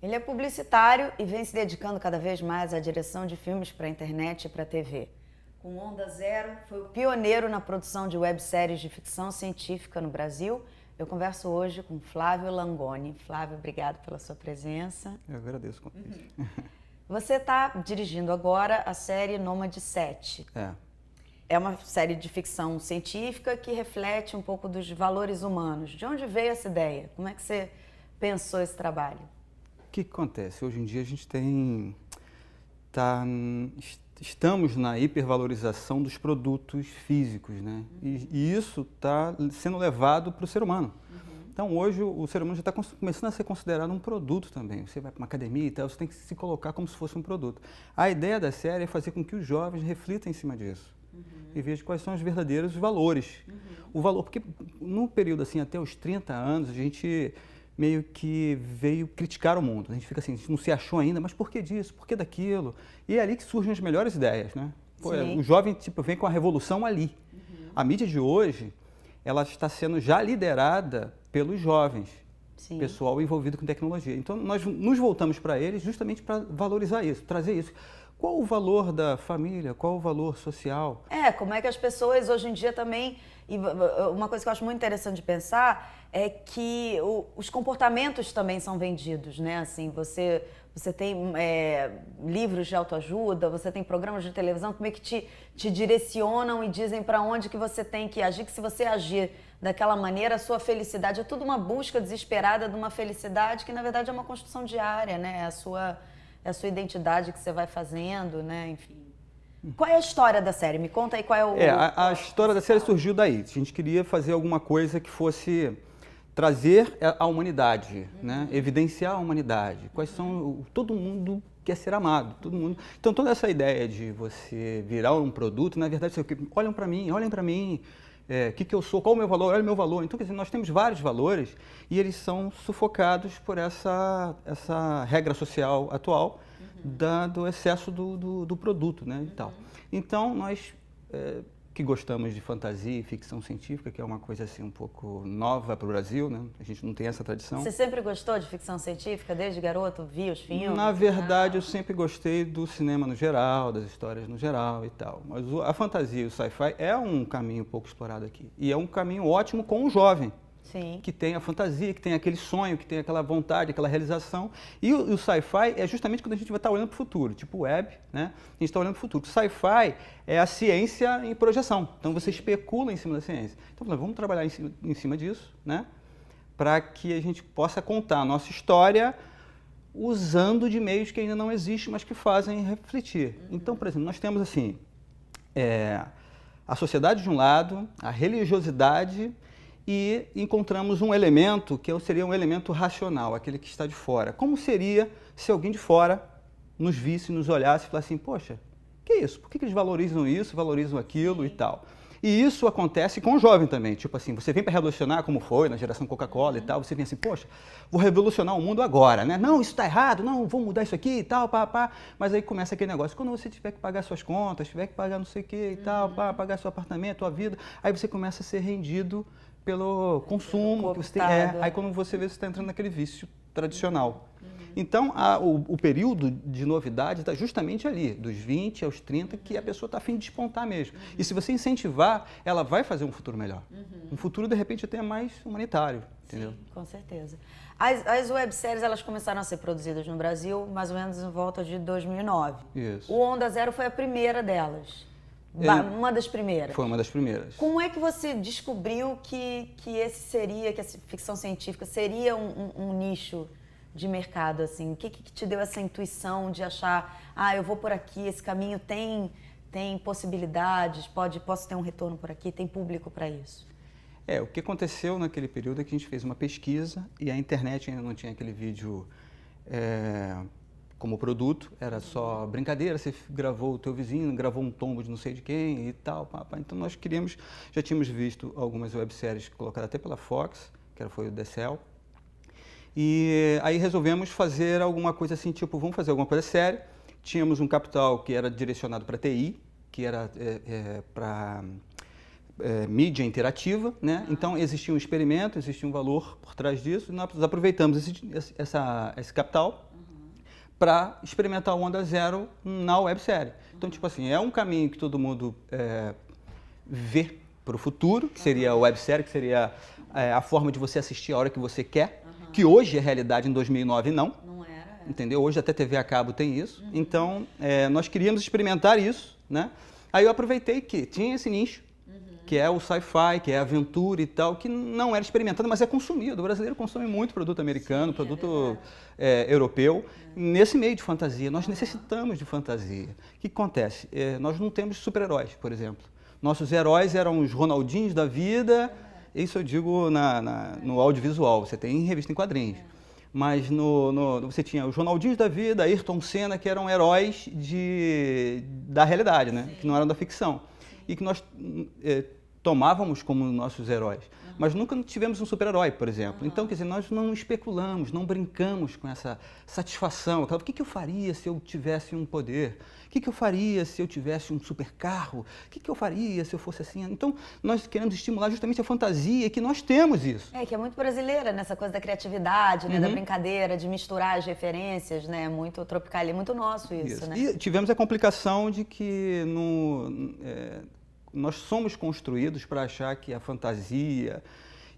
Ele é publicitário e vem se dedicando cada vez mais à direção de filmes para a internet e para a TV. Com Onda Zero, foi o pioneiro na produção de webséries de ficção científica no Brasil. Eu converso hoje com Flávio Langoni. Flávio, obrigado pela sua presença. Eu agradeço o convite. Você está dirigindo agora a série Nômade 7. É uma série de ficção científica que reflete um pouco dos valores humanos. De onde veio essa ideia? Como é que você pensou esse trabalho? O que acontece? Hoje em dia a gente estamos na hipervalorização dos produtos físicos, né? E isso está sendo levado para o ser humano. Então hoje o ser humano já está começando a ser considerado um produto também. Você vai para uma academia e tal, você tem que se colocar como se fosse um produto. A ideia da série é fazer com que os jovens reflitam em cima disso. E vejam quais são os verdadeiros valores. O valor, porque no período assim, até os 30 anos, a gente meio que veio criticar o mundo. A gente fica assim, a gente não se achou ainda, mas por que disso? Por que daquilo? E é ali que surgem as melhores ideias, né? O jovem vem com a revolução ali. A mídia de hoje, ela está sendo já liderada pelos jovens, pessoal envolvido com tecnologia. Então, nós nos voltamos para eles justamente para valorizar isso, trazer isso. Qual o valor da família? Qual o valor social? Como é que as pessoas hoje em dia também... E uma coisa que eu acho muito interessante de pensar é que os comportamentos também são vendidos, né? Assim, você tem livros de autoajuda, você tem programas de televisão que meio que te direcionam e dizem para onde que você tem que agir, que se você agir daquela maneira, a sua felicidade é tudo uma busca desesperada de uma felicidade que, na verdade, é uma construção diária, né? É a sua identidade que você vai fazendo, né? Enfim. Qual é a história da série? Me conta aí qual é o... A história da série surgiu daí. A gente queria fazer alguma coisa que fosse trazer a humanidade, né? Evidenciar a humanidade. Quais são... Todo mundo quer ser amado, todo mundo... Então, toda essa ideia de você virar um produto, na verdade, você... olhem para mim, o que eu sou, qual o meu valor, olha o meu valor. Então, quer dizer, nós temos vários valores e eles são sufocados por essa regra social atual do excesso do produto, né, e tal. Então, nós que gostamos de fantasia e ficção científica, que é uma coisa assim um pouco nova para o Brasil, né? A gente não tem essa tradição. Você sempre gostou de ficção científica? Desde garoto, via os filmes? Na verdade, eu sempre gostei do cinema no geral, das histórias no geral e tal. Mas a fantasia e o sci-fi é um caminho pouco explorado aqui. E é um caminho ótimo com o jovem. Sim. Que tem a fantasia, que tem aquele sonho, que tem aquela vontade, aquela realização. E o sci-fi é justamente quando a gente vai estar olhando para o futuro, tipo web, né? A gente está olhando para o futuro. O sci-fi é a ciência em projeção. Então você especula em cima da ciência. Então vamos trabalhar em cima disso, né? Para que a gente possa contar a nossa história usando de meios que ainda não existem, mas que fazem refletir. Então, por exemplo, nós temos assim, a sociedade de um lado, a religiosidade, e encontramos um elemento que seria um elemento racional, aquele que está de fora. Como seria se alguém de fora nos visse, nos olhasse e falasse assim, poxa, que é isso? Por que eles valorizam isso, valorizam aquilo e tal? E isso acontece com o jovem também, tipo assim, você vem para revolucionar, como foi na geração Coca-Cola e tal, você vem assim, poxa, vou revolucionar o mundo agora, né? Não, isso está errado, não, vou mudar isso aqui e tal, Mas aí começa aquele negócio, quando você tiver que pagar suas contas, tiver que pagar não sei o que e tal, pagar seu apartamento, sua vida, aí você começa a ser rendido pelo consumo que você tem. Aí quando você vê, você está entrando naquele vício tradicional. Então, o período de novidade está justamente ali, dos 20 aos 30, que a pessoa está a fim de despontar mesmo. E se você incentivar, ela vai fazer um futuro melhor. Um futuro, de repente, até mais humanitário, entendeu? Sim, com certeza. As webséries, elas começaram a ser produzidas no Brasil mais ou menos em volta de 2009. Isso. O Onda Zero foi a primeira delas. Uma das primeiras. Foi uma das primeiras. Como é que você descobriu que essa ficção científica seria um nicho de mercado, assim? O que te deu essa intuição de achar, eu vou por aqui, esse caminho tem possibilidades, posso ter um retorno por aqui, tem público para isso? O que aconteceu naquele período é que a gente fez uma pesquisa e a internet ainda não tinha aquele vídeo como produto, era só brincadeira, você gravou o teu vizinho, gravou um tombo de não sei de quem e tal, Então nós já tínhamos visto algumas webséries colocadas até pela Fox, que foi o The Cell, e aí resolvemos fazer alguma coisa assim, tipo, vamos fazer alguma coisa séria. Tínhamos um capital que era direcionado para TI, que era para mídia interativa, né? Então existia um experimento, existia um valor por trás disso, e nós aproveitamos esse capital para experimentar o Onda Zero na websérie. Então, tipo assim, é um caminho que todo mundo vê para o futuro, que seria a websérie, que seria a forma de você assistir a hora que você quer, que hoje é realidade, em 2009 não. Não era. Entendeu? Hoje até TV a cabo tem isso. Então, nós queríamos experimentar isso, né? Aí eu aproveitei que tinha esse nicho, que é o sci-fi, que é a aventura e tal, que não era experimentado, mas é consumido. O brasileiro consome muito produto americano, produto europeu, nesse meio de fantasia. Nós necessitamos de fantasia. O que acontece? Nós não temos super-heróis, por exemplo. Nossos heróis eram os Ronaldinhos da vida, isso eu digo no audiovisual, você tem em revista em quadrinhos. Mas você tinha os Ronaldinhos da vida, Ayrton Senna, que eram heróis da realidade, né? Que não eram da ficção. E que nós tomávamos como nossos heróis. Mas nunca tivemos um super-herói, por exemplo. Então, quer dizer, nós não especulamos, não brincamos com essa satisfação. O que eu faria se eu tivesse um poder? O que eu faria se eu tivesse um super carro? O que eu faria se eu fosse assim? Então, nós queremos estimular justamente a fantasia, que nós temos isso. Que é muito brasileira, nessa coisa da criatividade, né? Da brincadeira, de misturar as referências, né? Muito tropical, é muito nosso isso, né? E tivemos a complicação de que nós somos construídos para achar que a fantasia,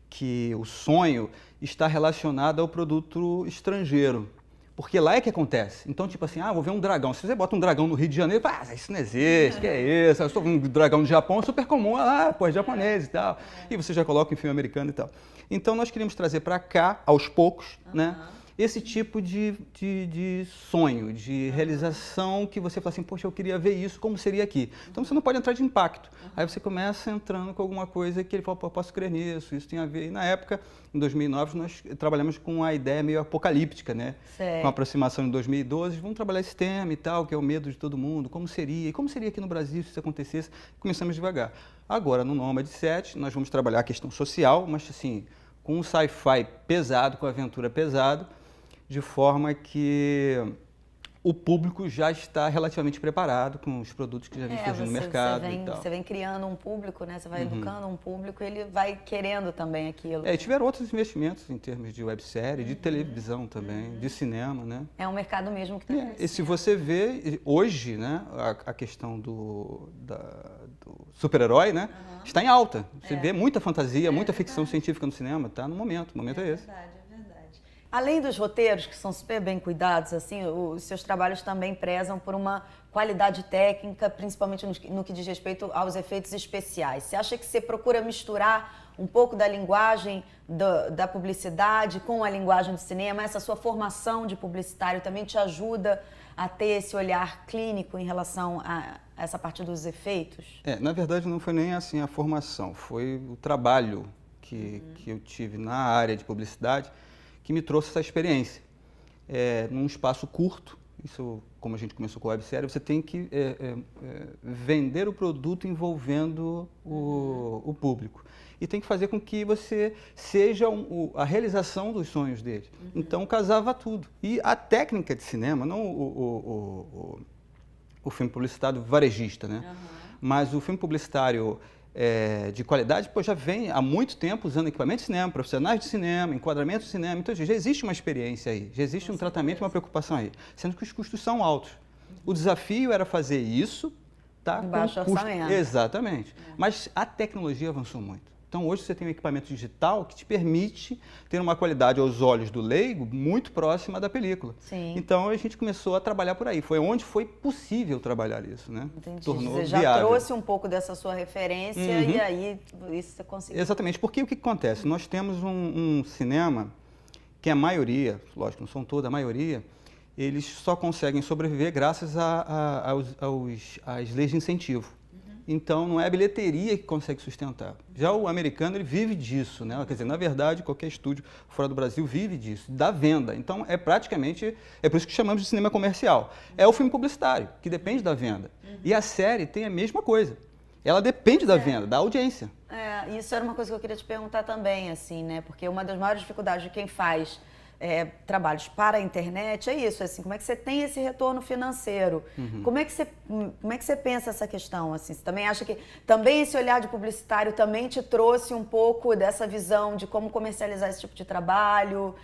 que o sonho está relacionado ao produto estrangeiro. Porque lá é que acontece. Então, tipo assim, vou ver um dragão. Se você bota um dragão no Rio de Janeiro, isso não existe, que é isso? Eu estou vendo um dragão no Japão, é super comum, é japonês e tal. E você já coloca em filme americano e tal. Então, nós queríamos trazer para cá, aos poucos, né? Esse tipo de sonho, de realização que você fala assim, poxa, eu queria ver isso, como seria aqui? Então você não pode entrar de impacto. Aí você começa entrando com alguma coisa que ele fala, pô, posso crer nisso, isso tem a ver. E na época, em 2009, nós trabalhamos com a ideia meio apocalíptica, né? Sei. Com a aproximação de 2012, vamos trabalhar esse tema e tal, que é o medo de todo mundo, como seria? E como seria aqui no Brasil se isso acontecesse? Começamos devagar. Agora, no Nômade 7, nós vamos trabalhar a questão social, mas assim, com um sci-fi pesado, com aventura pesado, de forma que o público já está relativamente preparado com os produtos que já vêm surgindo no mercado e tal. Você vem criando um público, né? Você vai educando um público e ele vai querendo também aquilo. E tiveram outros investimentos em termos de websérie, de televisão também, de cinema, né? É um mercado mesmo que está crescendo. E se você vê hoje, né, a questão do super-herói, né, está em alta. Você vê muita fantasia, muita ficção científica no cinema, está no momento. O momento é esse. Além dos roteiros, que são super bem cuidados, assim, os seus trabalhos também prezam por uma qualidade técnica, principalmente no que diz respeito aos efeitos especiais. Você acha que você procura misturar um pouco da linguagem da publicidade com a linguagem do cinema? Essa sua formação de publicitário também te ajuda a ter esse olhar clínico em relação a essa parte dos efeitos? Na verdade, não foi nem assim a formação, foi o trabalho que eu tive na área de publicidade que me trouxe essa experiência. Num espaço curto, isso, como a gente começou com a websérie, você tem que vender o produto envolvendo o público. E tem que fazer com que você seja a realização dos sonhos dele. Então, casava tudo. E a técnica de cinema, não o filme publicitário varejista, né? Mas o filme publicitário de qualidade, já vem há muito tempo usando equipamento de cinema, profissionais de cinema, enquadramento de cinema. Então, já existe uma experiência aí, já existe um tratamento, uma preocupação aí. Sendo que os custos são altos. O desafio era fazer isso, tá? Com baixo orçamento. Exatamente. Mas a tecnologia avançou muito. Então, hoje você tem um equipamento digital que te permite ter uma qualidade aos olhos do leigo muito próxima da película. Sim. Então, a gente começou a trabalhar por aí. Foi onde foi possível trabalhar isso, né? Entendi. Tornou você já viável. trouxe um pouco dessa sua referência e aí isso você conseguiu. Exatamente. Porque o que acontece? Nós temos um cinema que a maioria, lógico, não são toda, a maioria, eles só conseguem sobreviver graças às leis de incentivo. Então, não é a bilheteria que consegue sustentar. Já o americano, ele vive disso, né? Quer dizer, na verdade, qualquer estúdio fora do Brasil vive disso, da venda. Então, é por isso que chamamos de cinema comercial. É o filme publicitário, que depende da venda. E a série tem a mesma coisa. Ela depende da venda, da audiência. Isso era uma coisa que eu queria te perguntar também, assim, né? Porque uma das maiores dificuldades de quem faz trabalhos para a internet, é isso, assim, como é que você tem esse retorno financeiro? Como é que você pensa essa questão? Assim, você também acha que também esse olhar de publicitário também te trouxe um pouco dessa visão de como comercializar esse tipo de trabalho?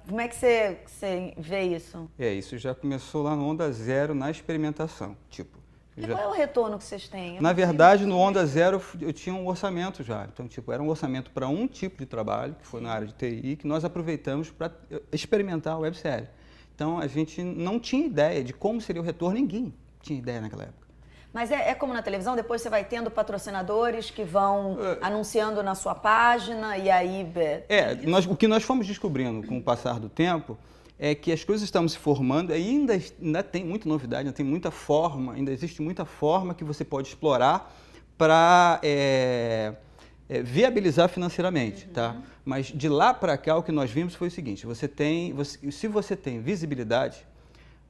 Como é que você vê isso? Isso já começou lá no Onda Zero, na experimentação, tipo. Qual é o retorno que vocês têm? Na verdade, no Onda Zero eu tinha um orçamento já. Então, tipo, era um orçamento para um tipo de trabalho, que foi na área de TI, que nós aproveitamos para experimentar a websérie. Então, a gente não tinha ideia de como seria o retorno, ninguém tinha ideia naquela época. Mas é como na televisão, depois você vai tendo patrocinadores que vão anunciando na sua página e aí... O que nós fomos descobrindo com o passar do tempo é que as coisas estão se formando, ainda tem muita novidade, ainda tem muita forma, ainda existe muita forma que você pode explorar para viabilizar financeiramente, tá? Mas de lá para cá o que nós vimos foi o seguinte, se você tem visibilidade,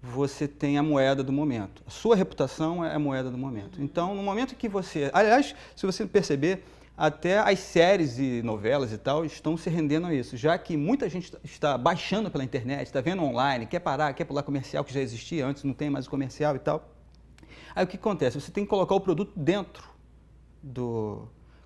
você tem a moeda do momento. A sua reputação é a moeda do momento. Então, no momento que você... Aliás, se você perceber, até as séries e novelas e tal estão se rendendo a isso, já que muita gente está baixando pela internet, está vendo online, quer parar, quer pular comercial que já existia antes, não tem mais o comercial e tal. Aí o que acontece? Você tem que colocar o produto dentro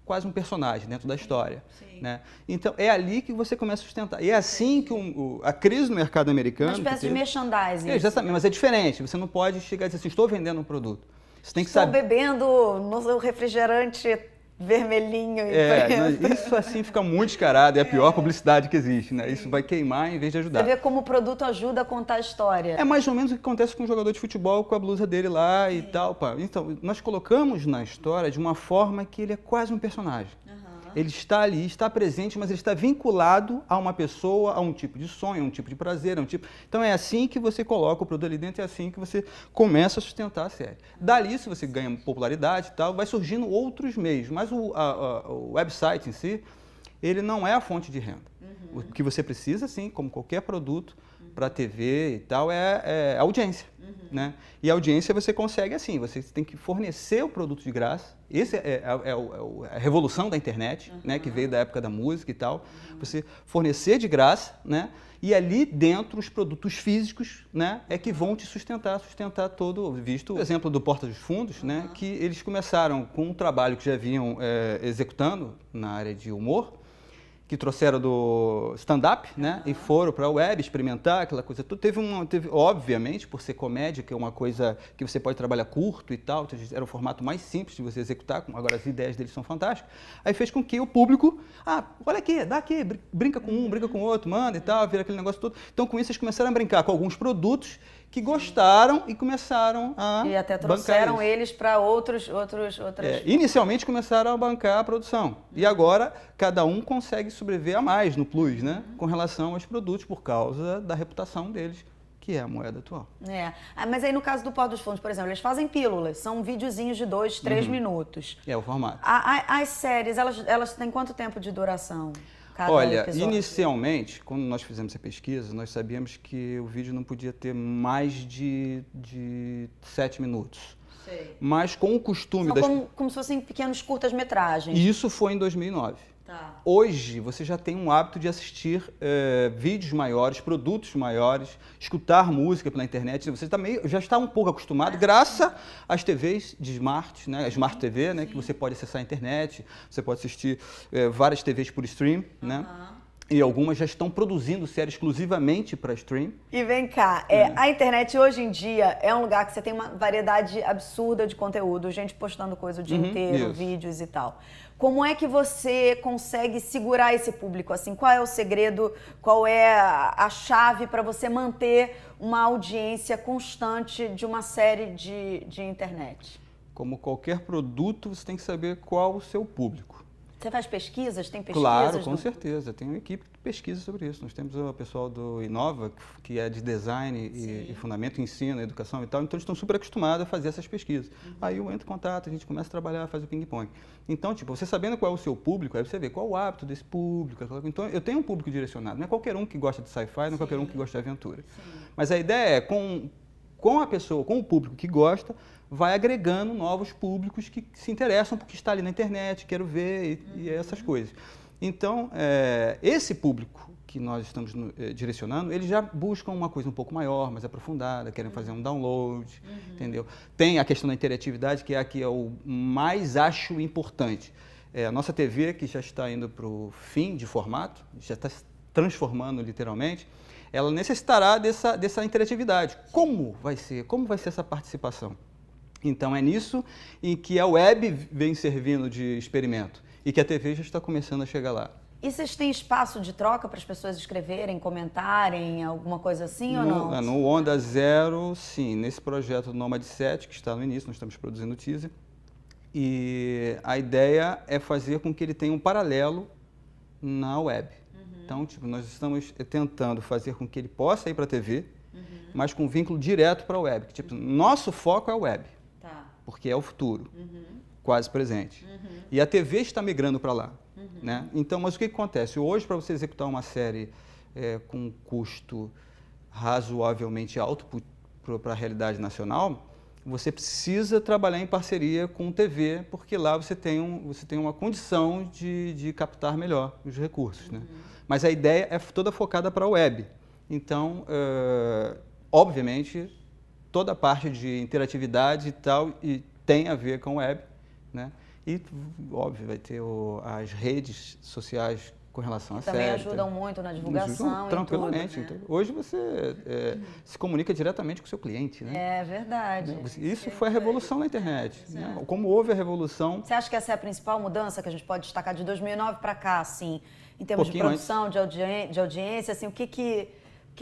quase um personagem, dentro da história. Sim. Né? Então, é ali que você começa a sustentar. E é assim que a crise no mercado americano... Uma espécie de merchandising. Exatamente, mas é diferente. Você não pode chegar e dizer assim, estou vendendo um produto. Você tem que estou saber... bebendo no refrigerante vermelhinho e preto. Isso assim fica muito descarado, é a pior publicidade que existe, né? Isso vai queimar em vez de ajudar. Você vê como o produto ajuda a contar a história. É mais ou menos o que acontece com um jogador de futebol com a blusa dele lá e tal. Pá. Então, nós colocamos na história de uma forma que ele é quase um personagem. Ele está ali, está presente, mas ele está vinculado a uma pessoa, a um tipo de sonho, a um tipo de prazer, a um tipo... Então é assim que você coloca o produto ali dentro, é assim que você começa a sustentar a série. Dali, se você ganha popularidade e tal, vai surgindo outros meios, mas o website em si, ele não é a fonte de renda. O que você precisa, sim, como qualquer produto para TV e tal, é audiência. Né? E a audiência você consegue assim, você tem que fornecer o produto de graça. Essa é a revolução da internet, né? Que veio da época da música e tal. Você fornecer de graça, né? E ali dentro os produtos físicos, né? É que vão te sustentar todo. Visto o exemplo do Porta dos Fundos, né? Que eles começaram com um trabalho que já vinham executando na área de humor, que trouxeram do stand-up, né? E foram para a web experimentar aquela coisa tudo. Teve, obviamente, por ser comédia, que é uma coisa que você pode trabalhar curto e tal, era o formato mais simples de você executar, agora as ideias deles são fantásticas. Aí fez com que o público, olha aqui, dá aqui, brinca com um, brinca com o outro, manda e tal, vira aquele negócio todo. Então, com isso, eles começaram a brincar com alguns produtos que gostaram e começaram a E até trouxeram eles para outros. Inicialmente começaram a bancar a produção. E agora cada um consegue sobreviver a mais no Plus, né? Com relação aos produtos, por causa da reputação deles, que é a moeda atual. Mas aí no caso do Porta dos Fundos, por exemplo, eles fazem pílulas, são videozinhos de 2, 3 minutos. É o formato. As séries, elas têm quanto tempo de duração? Olha, inicialmente, quando nós fizemos essa pesquisa, nós sabíamos que o vídeo não podia ter mais de 7 minutos. Sei. Mas com o costume... Como se fossem pequenos curtas-metragens. Isso foi em 2009. Tá. Hoje, você já tem um hábito de assistir vídeos maiores, produtos maiores, escutar música pela internet. Você já está um pouco acostumado, graças às TVs de Smart, né? A Smart TV, né? Que você pode acessar a internet, você pode assistir várias TVs por stream, né? E algumas já estão produzindo séries exclusivamente para stream. E vem cá, a internet hoje em dia é um lugar que você tem uma variedade absurda de conteúdo, gente postando coisa o dia inteiro, vídeos e tal. Como é que você consegue segurar esse público? Assim, qual é o segredo, qual é a chave para você manter uma audiência constante de uma série de internet? Como qualquer produto, você tem que saber qual o seu público. Você faz pesquisas? Tem pesquisas? Claro, com certeza. Tem uma equipe que pesquisa sobre isso. Nós temos o pessoal do Inova, que é de design e fundamento, ensino, educação e tal. Então, eles estão super acostumados a fazer essas pesquisas. Aí eu entro em contato, a gente começa a trabalhar, faz o ping-pong. Então, tipo, você sabendo qual é o seu público, aí você vê qual o hábito desse público. Então, eu tenho um público direcionado. Não é qualquer um que gosta de sci-fi, não é qualquer um que gosta de aventura. Mas a ideia é, com a pessoa, com o público que gosta, vai agregando novos públicos que se interessam porque está ali na internet, quero ver e essas coisas. Então, esse público que nós estamos direcionando, eles já buscam uma coisa um pouco maior, mais aprofundada, querem fazer um download, entendeu? Tem a questão da interatividade, que é a que eu mais acho importante. A nossa TV, que já está indo para o fim de formato, já está se transformando literalmente, ela necessitará dessa interatividade. Como vai ser essa participação? Então, é nisso em que a web vem servindo de experimento e que a TV já está começando a chegar lá. E vocês têm espaço de troca para as pessoas escreverem, comentarem, alguma coisa assim ou não? No Onda Zero, sim. Nesse projeto do Nomad 7, que está no início, nós estamos produzindo o teaser. E a ideia é fazer com que ele tenha um paralelo na web. Então, tipo, nós estamos tentando fazer com que ele possa ir para a TV, mas com vínculo direto para a web. Tipo, nosso foco é a web, porque é o futuro, quase presente. E a TV está migrando para lá. Né? Então, mas o que acontece? Hoje, para você executar uma série com um custo razoavelmente alto para a realidade nacional, você precisa trabalhar em parceria com TV, porque lá você tem uma condição de captar melhor os recursos. Né? Mas a ideia é toda focada para a web. Então, obviamente, toda a parte de interatividade e tal tem a ver com web, né? E, óbvio, vai ter as redes sociais com relação à série. Também ajudam muito na divulgação tranquilamente. E tudo, né? Então, hoje você se comunica diretamente com o seu cliente, né? É verdade. Isso foi a revolução na internet. Né? Como houve a revolução... Você acha que essa é a principal mudança que a gente pode destacar de 2009 para cá, assim, em termos de produção, de audiência, assim,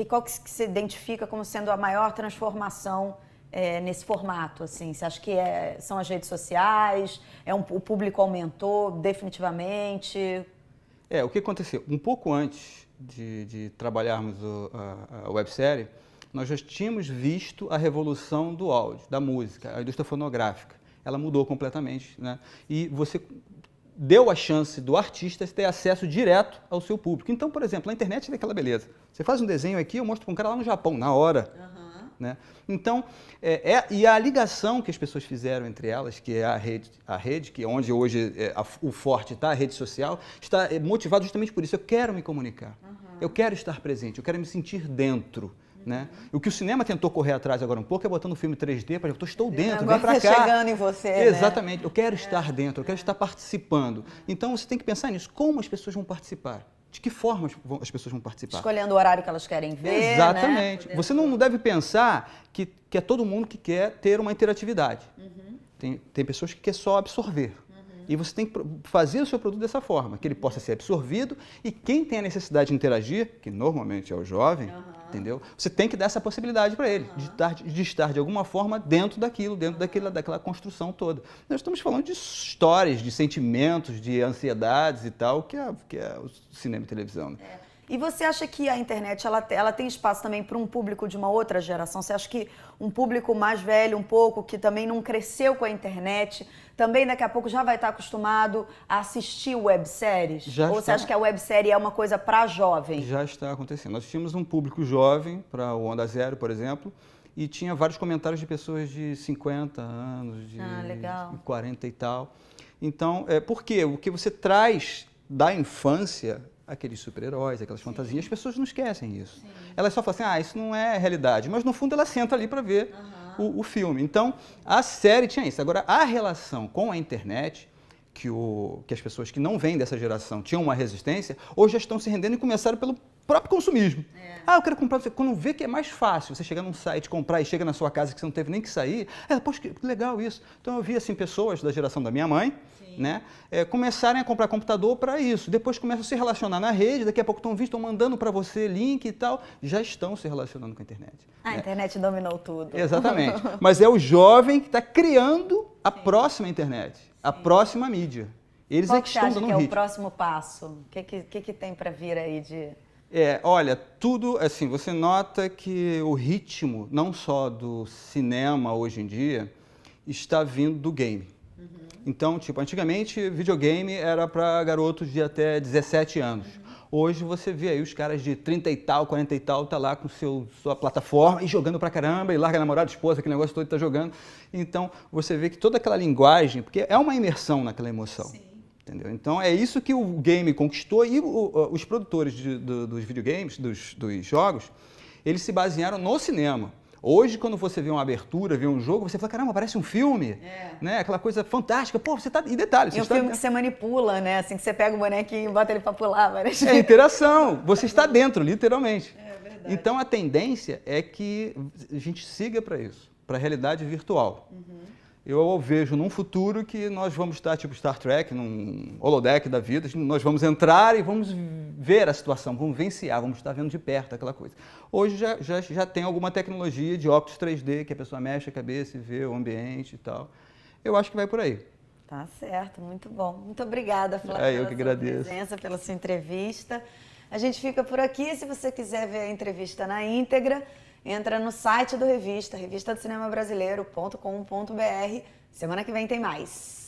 qual que se identifica como sendo a maior transformação nesse formato, assim? Você acha que são as redes sociais? O público aumentou definitivamente? O que aconteceu? Um pouco antes de trabalharmos a websérie, nós já tínhamos visto a revolução do áudio, da música, a indústria fonográfica. Ela mudou completamente, né? E você deu a chance do artista ter acesso direto ao seu público. Então, por exemplo, na internet é aquela beleza. Você faz um desenho aqui, eu mostro para um cara lá no Japão, na hora. Né? Então, e a ligação que as pessoas fizeram entre elas, que é a rede que é onde hoje o forte está, a rede social, está motivado justamente por isso. Eu quero me comunicar, eu quero estar presente, eu quero me sentir dentro. Né? O que o cinema tentou correr atrás agora um pouco é botando o filme 3D para eu estou dentro, vem para cá. Chegando em você. Exatamente, né? Eu quero estar dentro, eu quero estar participando. Então, você tem que pensar nisso, como as pessoas vão participar. De que forma as pessoas vão participar? Escolhendo o horário que elas querem ver. Exatamente. Né? Você não deve pensar que é todo mundo que quer ter uma interatividade. Tem pessoas que querem só absorver. E você tem que fazer o seu produto dessa forma, que ele possa ser absorvido e quem tem a necessidade de interagir, que normalmente é o jovem, entendeu? Você tem que dar essa possibilidade para ele, de estar de alguma forma dentro daquela construção toda. Nós estamos falando de histórias, de sentimentos, de ansiedades e tal, que é o cinema e televisão. Né? E você acha que a internet ela tem espaço também para um público de uma outra geração? Você acha que um público mais velho, um pouco, que também não cresceu com a internet, também daqui a pouco já vai estar acostumado a assistir webséries? Ou você acha que a websérie é uma coisa para jovem? Já está acontecendo. Nós tínhamos um público jovem, para o Onda Zero, por exemplo, e tinha vários comentários de pessoas de 50 anos, de 40 e tal. Então, por quê? O que você traz da infância, aqueles super-heróis, aquelas fantasias, as pessoas não esquecem isso. Sim. Elas só falam assim, isso não é realidade. Mas, no fundo, ela senta ali para ver o filme. Então, a série tinha isso. Agora, a relação com a internet, que as pessoas que não vêm dessa geração tinham uma resistência, hoje já estão se rendendo e começaram pelo próprio consumismo. Eu quero comprar. Quando vê que é mais fácil você chegar num site, comprar e chega na sua casa que você não teve nem que sair, poxa, que legal isso. Então, eu vi assim, pessoas da geração da minha mãe, né, começarem a comprar computador para isso. Depois começam a se relacionar na rede, daqui a pouco estão mandando para você link e tal. Já estão se relacionando com a internet. A internet dominou tudo. Exatamente. Mas é o jovem que está criando a próxima internet, a próxima mídia. Eles Qual que estão dando que um é ritmo. o próximo passo? O que tem para vir aí de... Olha, tudo, assim, você nota que o ritmo, não só do cinema hoje em dia, está vindo do game. Então, tipo, antigamente, videogame era para garotos de até 17 anos. Hoje você vê aí os caras de 30 e tal, 40 e tal, tá lá com sua plataforma e jogando pra caramba, e larga namorado, esposa, aquele negócio todo tá jogando. Então, você vê que toda aquela linguagem, porque é uma imersão naquela emoção. Entendeu? Então é isso que o game conquistou e os produtores dos videogames, dos jogos, eles se basearam no cinema. Hoje, quando você vê uma abertura, vê um jogo, você fala, caramba, parece um filme, né? Aquela coisa fantástica. Pô, você tá... E detalhe... E um filme que você manipula, né? Assim, que você pega o bonequinho e bota ele pra pular. É interação. Você está dentro, literalmente. É verdade. Então, a tendência é que a gente siga para isso, para a realidade virtual. Eu vejo num futuro que nós vamos estar, tipo Star Trek, num holodeck da vida, nós vamos entrar e vamos ver a situação, vamos vivenciar, vamos estar vendo de perto aquela coisa. Hoje já tem alguma tecnologia de óculos 3D, que a pessoa mexe a cabeça e vê o ambiente e tal. Eu acho que vai por aí. Tá certo, muito bom. Muito obrigada, Flávio, eu que pela sua agradeço. presença, pela sua entrevista. A gente fica por aqui. Se você quiser ver a entrevista na íntegra, entra no site do Revista, revistadocinemabrasileiro.com.br. Semana que vem tem mais.